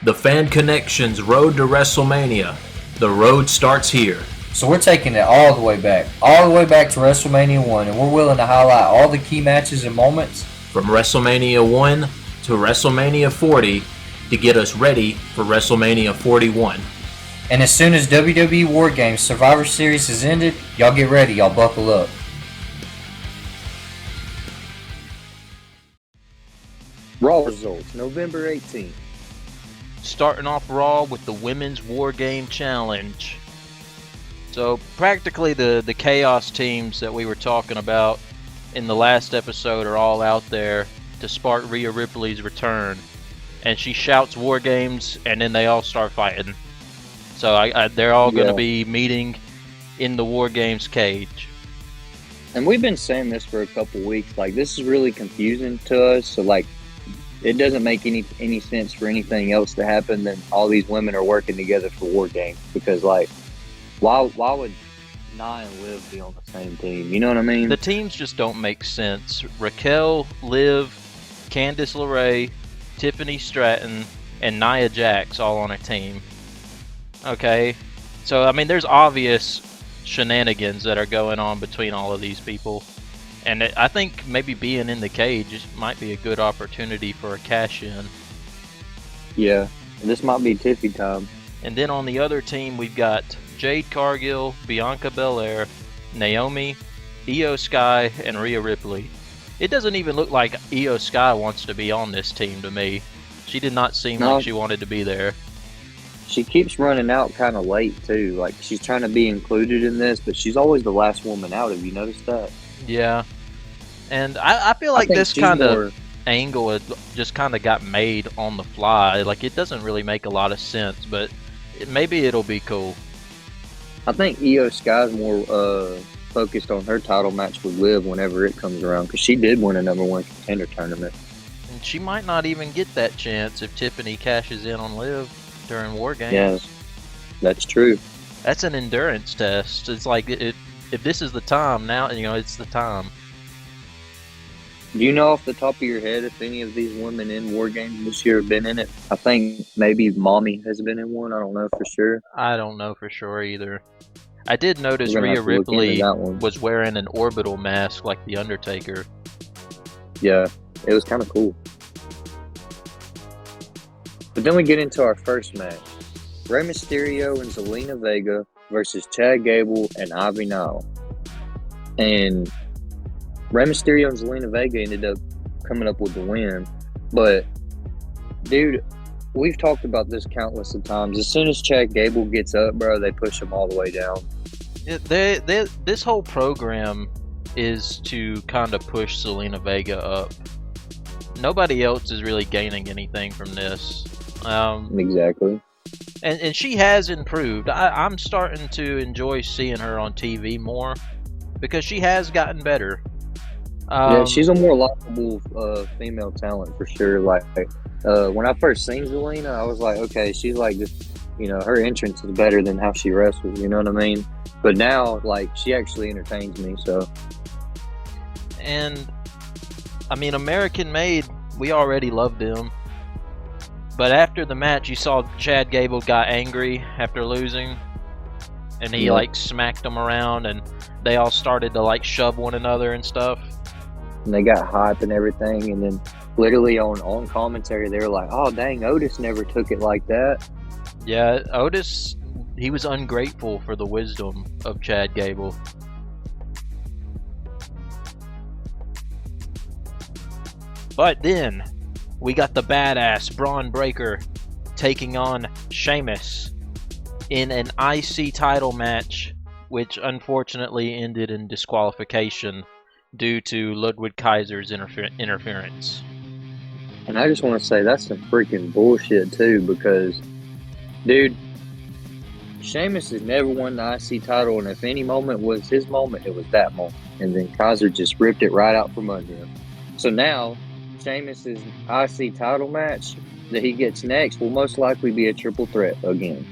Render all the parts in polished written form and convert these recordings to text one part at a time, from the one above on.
The Fan Connections Road to WrestleMania. The road starts here. So we're taking it all the way back to WrestleMania 1, and we're willing to highlight all the key matches and moments from WrestleMania 1 to WrestleMania 40 to get us ready for WrestleMania 41. And as soon as WWE War Games Survivor Series has ended, y'all get ready, y'all buckle up. Raw results, November 18th. Starting off Raw with the Women's War Game Challenge. So practically the Chaos teams that we were talking about in the last episode are all out there to spark Rhea Ripley's return. And she shouts War Games, and then they all start fighting. So they're all going to be meeting in the War Games cage. And we've been saying this for a couple weeks. Like, this is really confusing to us. So, like, it doesn't make any sense for anything else to happen than all these women are working together for War Games. Because, like, why would Nia and Liv be on the same team? You know what I mean? The teams just don't make sense. Raquel, Liv, Candice LeRae, Tiffany Stratton, and Nia Jax all on a team. Okay? So, I mean, there's obvious shenanigans that are going on between all of these people. And I think maybe being in the cage might be a good opportunity for a cash-in. Yeah, this might be Tiffy time. And then on the other team, we've got Jade Cargill, Bianca Belair, Naomi, Io Sky, and Rhea Ripley. It doesn't even look like Io Sky wants to be on this team to me. She did not seem like she wanted to be there. She keeps running out kind of late, too. Like, she's trying to be included in this, but she's always the last woman out. Have you noticed that? Yeah. And I feel like this kind of angle just kind of got made on the fly. Like, it doesn't really make a lot of sense, but maybe it'll be cool. I think Io Sky's more focused on her title match with Liv whenever it comes around, because she did win a number one contender tournament. And she might not even get that chance if Tiffany cashes in on Liv during War Games. Yes, that's true. That's an endurance test. It's like, if this is the time, now, it's the time. Do you know off the top of your head if any of these women in War Games this year have been in it? I think maybe Mommy has been in one. I don't know for sure. I don't know for sure either. I did notice Rhea Ripley was wearing an orbital mask like The Undertaker. Yeah, it was kind of cool. But then we get into our first match. Rey Mysterio and Zelina Vega versus Chad Gable and Ivy Nile. And Rey Mysterio and Zelina Vega ended up coming up with the win. But, dude, we've talked about this countless of times. As soon as Chad Gable gets up, bro, they push him all the way down. This whole program is to kind of push Zelina Vega up. Nobody else is really gaining anything from this. Exactly. And she has improved. I'm starting to enjoy seeing her on TV more because she has gotten better. Yeah, she's a more likable female talent for sure. Like, when I first seen Zelina, I was like, okay, she's like just, her entrance is better than how she wrestles, you know what I mean? But now, like, she actually entertains me, so. And, I mean, American Made, we already loved them. But after the match, you saw Chad Gable got angry after losing. And he, smacked them around, and they all started to, shove one another and stuff. And they got hype and everything, and then literally on commentary, they were like, oh, dang, Otis never took it like that. Yeah, Otis, he was ungrateful for the wisdom of Chad Gable. But then, we got the badass Braun Breaker taking on Sheamus in an IC title match, which unfortunately ended in disqualification due to Ludwig Kaiser's interference. And I just want to say that's some freaking bullshit too, because, dude, Sheamus has never won the IC title, and if any moment was his moment, it was that moment. And then Kaiser just ripped it right out from under him. So now, Sheamus's IC title match that he gets next will most likely be a triple threat again.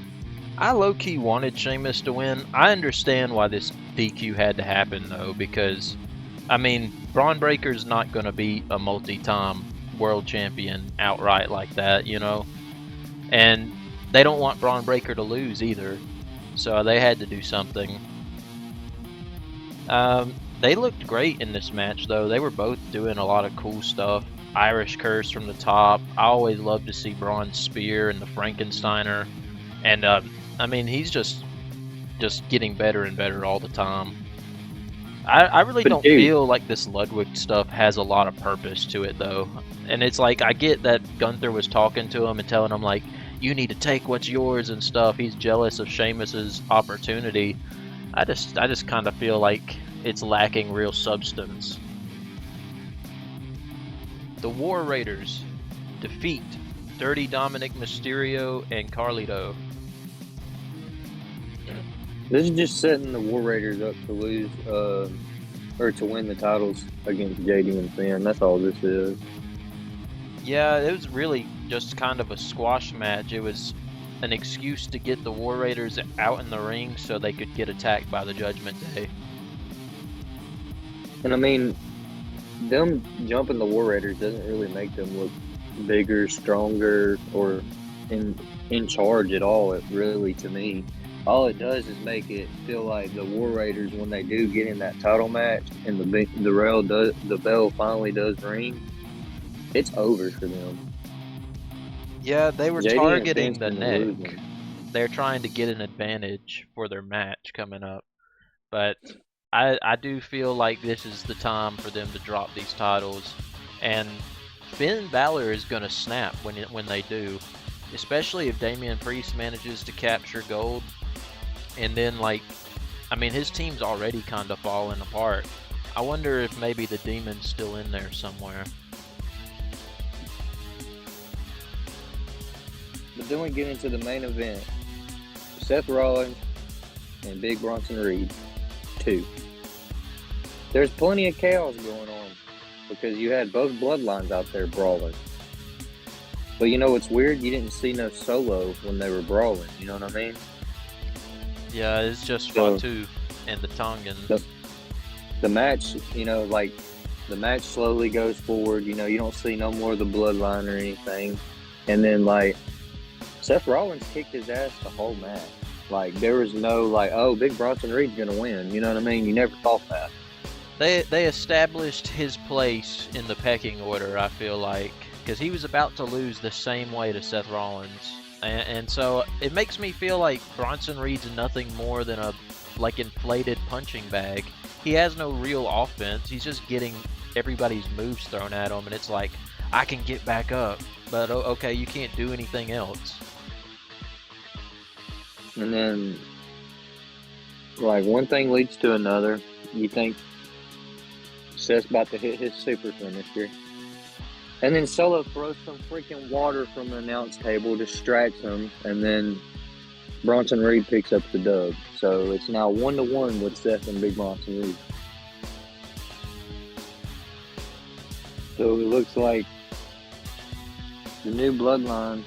I low-key wanted Sheamus to win. I understand why this DQ had to happen, though, because, I mean, Braun Breaker's not going to beat a multi-time world champion outright like that, and they don't want Braun Breaker to lose either, so they had to do something. They looked great in this match, though. They were both doing a lot of cool stuff. Irish Curse from the top. I always love to see Braun's spear and the Frankensteiner, and I mean, he's just getting better and better all the time. I really But don't dude- feel like this Ludwig stuff has a lot of purpose to it, though. And it's like, I get that Gunther was talking to him and telling him, like, you need to take what's yours and stuff. He's jealous of Sheamus's opportunity. I just kind of feel like it's lacking real substance. The War Raiders defeat Dirty Dominic Mysterio and Carlito. This is just setting the War Raiders up to lose, or to win the titles against JD and Finn. That's all this is. Yeah, it was really just kind of a squash match. It was an excuse to get the War Raiders out in the ring so they could get attacked by the Judgment Day. And I mean, them jumping the War Raiders doesn't really make them look bigger, stronger, or in charge at all. It really, to me, all it does is make it feel like the War Raiders, when they do get in that title match and the bell finally does ring, it's over for them. Yeah, they were JD and targeting Finn's the gonna lose neck. them. They're trying to get an advantage for their match coming up. But I do feel like this is the time for them to drop these titles. And Finn Balor is going to snap when they do. Especially if Damian Priest manages to capture gold. And then, like, I mean, his team's already kind of falling apart. I wonder if maybe the Demon's still in there somewhere. But then we get into the main event. Seth Rollins and Big Bronson Reed 2. There's plenty of chaos going on because you had both bloodlines out there brawling. But you know what's weird? You didn't see no Solo when they were brawling. You know what I mean? Yeah, it's just So- Fatu and the Tongan. The match, you know, like, the match slowly goes forward. You know, you don't see no more of the bloodline or anything. And then, like, Seth Rollins kicked his ass the whole match. Like, there was no, like, oh, Big Bronson Reed's going to win. You know what I mean? You never thought that. They established his place in the pecking order, I feel like, because he was about to lose the same way to Seth Rollins. And so it makes me feel like Bronson Reed's nothing more than a, like, inflated punching bag. He has no real offense. He's just getting everybody's moves thrown at him, and it's like, I can get back up, but okay, you can't do anything else. And then, like, one thing leads to another. You think Seth's about to hit his super finisher. And then Solo throws some freaking water from the announce table, distracts him, and then Bronson Reed picks up the dub. So it's now 1-1 with Seth and Big Bronson Reed. So it looks like the new bloodline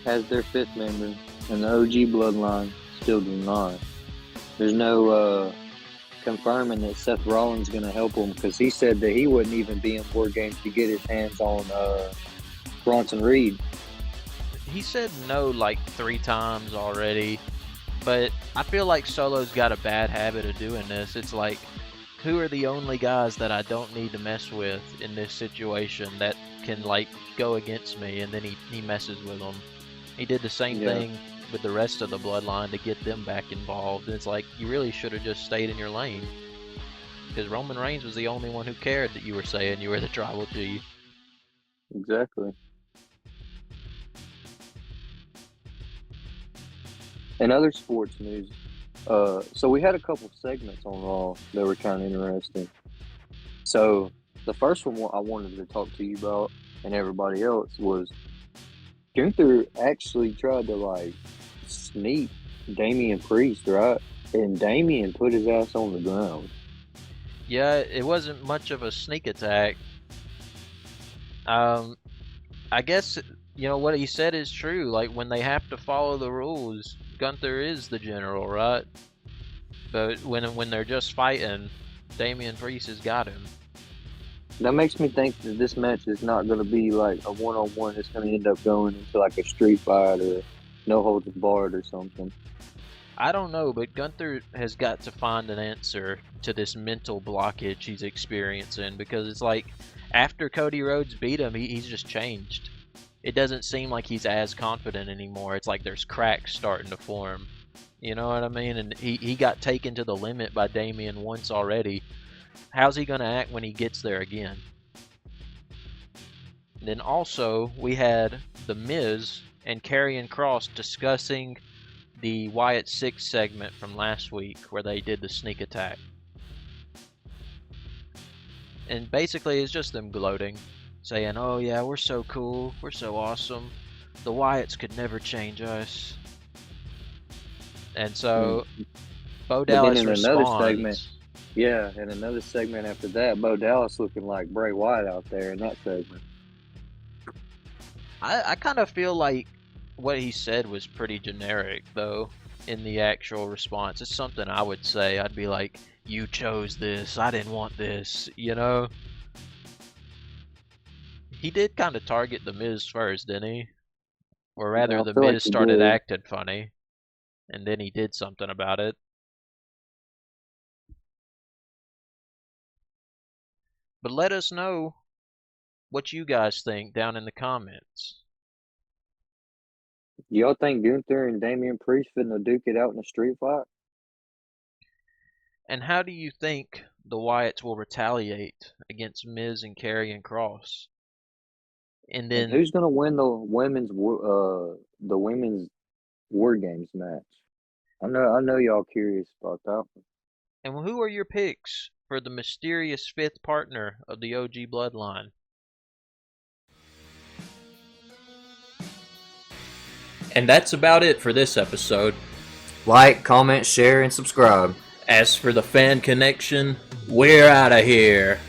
has their fifth member, and the OG bloodline still do not. There's no confirming that Seth Rollins is going to help him, because he said that he wouldn't even be in War Games to get his hands on Bronson Reed. He said no like 3 times already, but I feel like Solo's got a bad habit of doing this. It's like, who are the only guys that I don't need to mess with in this situation that can, like, go against me? And then he messes with them. He did the same thing with the rest of the bloodline to get them back involved. And it's like, you really should have just stayed in your lane, because Roman Reigns was the only one who cared that you were saying you were the Tribal Chief. Exactly. In other sports news, so we had a couple segments on Raw that were kind of interesting. So the first one I wanted to talk to you about, and everybody else, was Gunther actually tried to, like, sneak Damian Priest, right? And Damian put his ass on the ground. Yeah, it wasn't much of a sneak attack. I guess, you know, what he said is true. Like, when they have to follow the rules, Gunther is the general, right? But when they're just fighting, Damian Priest has got him. That makes me think that this match is not going to be like a one-on-one. It's going to end up going into like a street fight or no holds barred or something. I don't know, but Gunther has got to find an answer to this mental blockage he's experiencing, because it's like after Cody Rhodes beat him, he's just changed. It doesn't seem like he's as confident anymore. It's like there's cracks starting to form. You know what I mean? And he got taken to the limit by Damian once already. How's he going to act when he gets there again? And then also, we had The Miz and Karrion Kross discussing the Wyatt 6 segment from last week where they did the sneak attack. And basically it's just them gloating, saying, oh yeah, we're so cool, we're so awesome, the Wyatts could never change us. And so Bo Dallas in responds. another segment, yeah, in another segment after that, Bo Dallas looking like Bray Wyatt out there in that segment. I kind of feel like what he said was pretty generic, though, in the actual response. It's something I would say. I'd be like, you chose this, I didn't want this, you know? He did kind of target The Miz first, didn't he? Or rather, I The feel like Miz he started did. acting funny, and then he did something about it. But let us know what you guys think down in the comments. Y'all think Gunther and Damian Priest finna duke it out in a street fight? And how do you think the Wyatts will retaliate against Miz and Karrion Kross? And And then, who's gonna win the women's War Games match? I know y'all curious about that one. and who are your picks for the mysterious fifth partner of the OG Bloodline? And that's about it for this episode. Like, comment, share, and subscribe. As for the fan connection, we're out of here.